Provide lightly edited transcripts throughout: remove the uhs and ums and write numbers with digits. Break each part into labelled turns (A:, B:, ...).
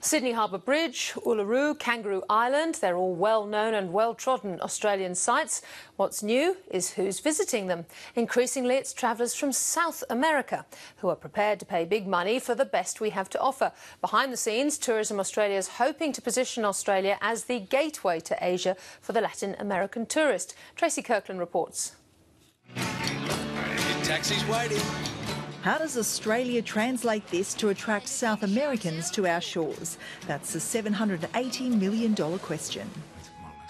A: Sydney Harbour Bridge, Uluru, Kangaroo Island, they're all well-known and well-trodden Australian sites. What's new is who's visiting them. Increasingly, it's travellers from South America who are prepared to pay big money for the best we have to offer. Behind the scenes, Tourism Australia is hoping to position Australia as the gateway to Asia for the Latin American tourist. Tracy Kirkland reports.
B: Taxi's waiting.
C: How does Australia translate this to attract South Americans to our shores? That's the $780 million question.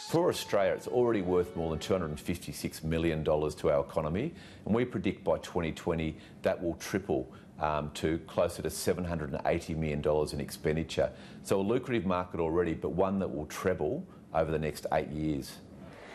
D: For Australia, it's already worth more than $256 million to our economy, and we predict by 2020 that will triple to closer to $780 million in expenditure. So a lucrative market already, but one that will treble over the next 8 years.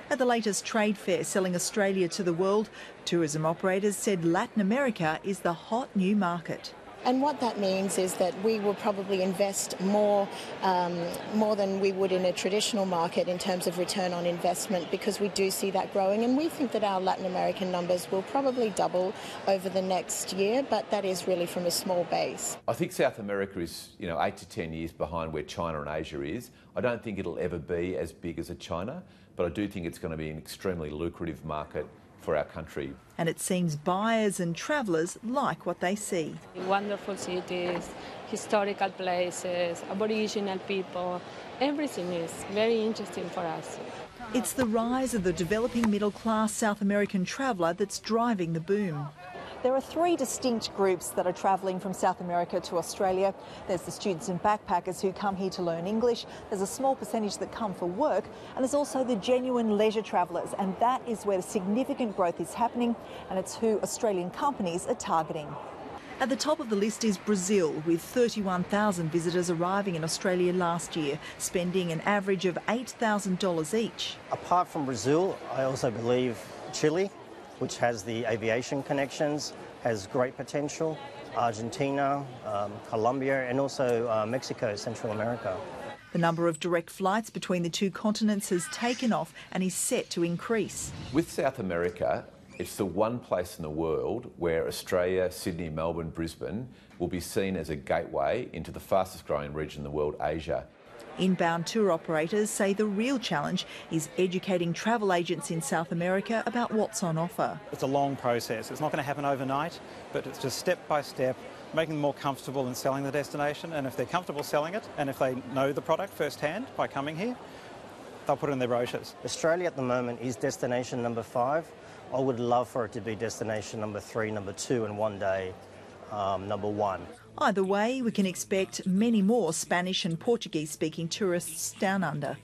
C: At the latest trade fair selling Australia to the world, tourism operators said Latin America is the hot new market.
E: And what that means is that we will probably invest more than we would in a traditional market in terms of return on investment, because we do see that growing, and we think that our Latin American numbers will probably double over the next year, but that is really from a small base.
D: I think South America is 8 to 10 years behind where China and Asia is. I don't think it'll ever be as big as a China, but I do think it's going to be an extremely lucrative market for our country.
C: And it seems buyers and travellers like what they see.
F: Wonderful cities, historical places, Aboriginal people, everything is very interesting for us.
C: It's the rise of the developing middle-class South American traveller that's driving the boom.
G: There are three distinct groups that are travelling from South America to Australia. There's the students and backpackers who come here to learn English. There's a small percentage that come for work, and there's also the genuine leisure travellers, and that is where the significant growth is happening, and it's who Australian companies are targeting.
C: At the top of the list is Brazil, with 31,000 visitors arriving in Australia last year, spending an average of $8,000 each.
H: Apart from Brazil, I also believe Chile, which has the aviation connections, has great potential, Argentina, Colombia, and also Mexico, Central America.
C: The number of direct flights between the two continents has taken off and is set to increase.
D: With South America, it's the one place in the world where Australia, Sydney, Melbourne, Brisbane will be seen as a gateway into the fastest growing region in the world, Asia.
C: Inbound tour operators say the real challenge is educating travel agents in South America about what's on offer.
I: It's a long process. It's not going to happen overnight, but it's just step by step, making them more comfortable in selling the destination. And if they're comfortable selling it, and if they know the product firsthand by coming here, they'll put it in their brochures.
H: Australia at the moment is destination number 5. I would love for it to be destination number 3, number 2, and one day number 1.
C: Either way, we can expect many more Spanish and Portuguese-speaking tourists down under.